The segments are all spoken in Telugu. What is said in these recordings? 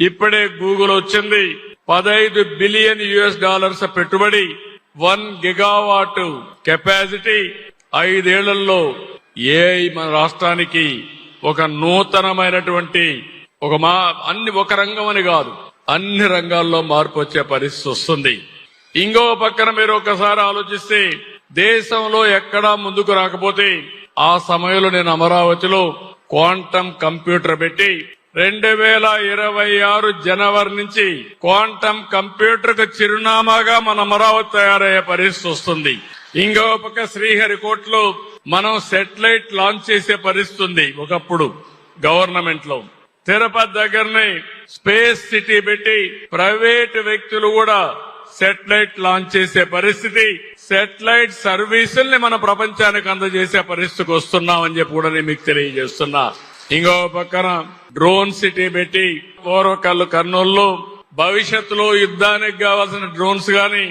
ఇప్పుడే గూగుల్ వచ్చింది, 15 బిలియన్ US పెట్టుబడి, 1 గిగావాట్ కెపాసిటీ. 5 ఏళ్లలో ఏఐ మన రాష్ట్రానికి ఒక నూతనమైనటువంటి ఒక రంగం అని కాదు, అన్ని రంగాల్లో మార్పు వచ్చే పరిస్థితి వస్తుంది. ఇంకో పక్కన మీరు ఒకసారి ఆలోచిస్తే దేశంలో ఎక్కడా ముందుకు రాకపోతే ఆ సమయంలో నేను అమరావతిలో క్వాంటమ్ కంప్యూటర్ పెట్టి 2026 జనవరి నుంచి క్వాంటమ్ కంప్యూటర్ కు చిరునామాగా మన అమరావతి తయారయ్యే పరిస్థితి వస్తుంది. ఇంకో పక్క శ్రీహరికోటలో మనం సెటిలైట్ లాంచ్ చేసే పరిస్థితి ఉంది. ఒకప్పుడు గవర్నమెంట్ లో తిరుపతి దగ్గరనే స్పేస్ సిటీ పెట్టి ప్రైవేట్ వ్యక్తులు కూడా సెటిలైట్ లాంచ్ చేసే పరిస్థితి, సెటిలైట్ సర్వీసుల్ని మన ప్రపంచానికి అందజేసే పరిస్థితికి వస్తున్నామని చెప్పి కూడా నేను మీకు తెలియజేస్తున్నా. ఇంకో పక్కన డ్రోన్ సిటీ పెట్టి పూర్వకల్లు కర్నూలులో భవిష్యత్తులో యుద్ధానికి కావాల్సిన డ్రోన్స్ గాని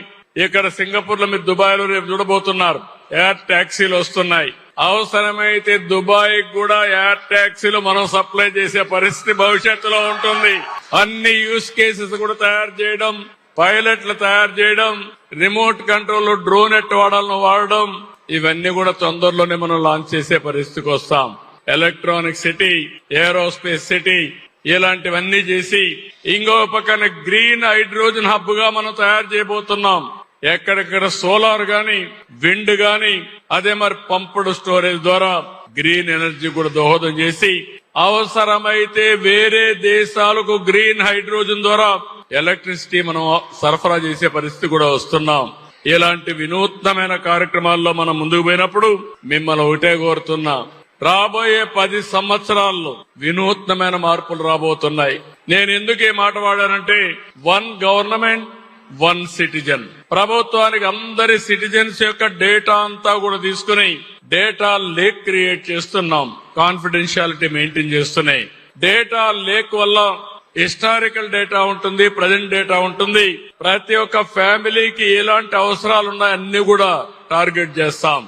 ఇక్కడ సింగపూర్ లో మీరు దుబాయ్ లో రేపు చూడబోతున్నారు. ఎయిర్ టాక్సీలు వస్తున్నాయి. అవసరమైతే దుబాయ్ కూడా ఎయిర్ ట్యాక్సీలు మనం సప్లై చేసే పరిస్థితి భవిష్యత్తులో ఉంటుంది. అన్ని యూస్ కేసెస్ కూడా తయారు చేయడం, పైలట్లు తయారు చేయడం, రిమోట్ కంట్రోల్ డ్రోన్ ఎట్ వాడాలను వాడడం, ఇవన్నీ కూడా తొందరలోనే మనం లాంచ్ చేసే పరిస్థితికి వస్తాం. ఎలక్ట్రానిక్ సిటీ, ఏరోస్పేస్ సిటీ ఇలాంటివన్నీ చేసి ఇంకో పక్కన గ్రీన్ హైడ్రోజన్ హబ్ గా మనం తయారు చేయబోతున్నాం. ఎక్కడెక్కడ సోలార్ గాని, విండ్ గాని, అదే మరి పంపుడు స్టోరేజ్ ద్వారా గ్రీన్ ఎనర్జీ కూడా దోహదం చేసి అవసరమైతే వేరే దేశాలకు గ్రీన్ హైడ్రోజన్ ద్వారా ఎలక్ట్రిసిటీ మనం సరఫరా చేసే పరిస్థితి కూడా వస్తున్నాం. ఇలాంటి వినూత్నమైన కార్యక్రమాల్లో మనం ముందుకు పోయినప్పుడు మిమ్మల్ని ఒకటే కోరుతున్నా, రాబోయే 10 సంవత్సరాల్లో వినూత్నమైన మార్పులు రాబోతున్నాయి. నేను ఎందుకు ఈ మాట వాడానంటే 1 గవర్నమెంట్ 1 సిటిజన్. ప్రభుత్వానికి అందరి సిటిజన్స్ యొక్క డేటా అంతా కూడా తీసుకుని డేటా లేక్ క్రియేట్ చేస్తున్నాం, కాన్ఫిడెన్షియాలిటీ మెయింటైన్ చేస్తున్నాయి. డేటా లేక్ వల్ల హిస్టారికల్ డేటా ఉంటుంది, ప్రజెంట్ డేటా ఉంటుంది. ప్రతి ఒక్క ఫ్యామిలీకి ఎలాంటి అవసరాలు ఉన్నాయో అన్ని కూడా టార్గెట్ చేస్తాం.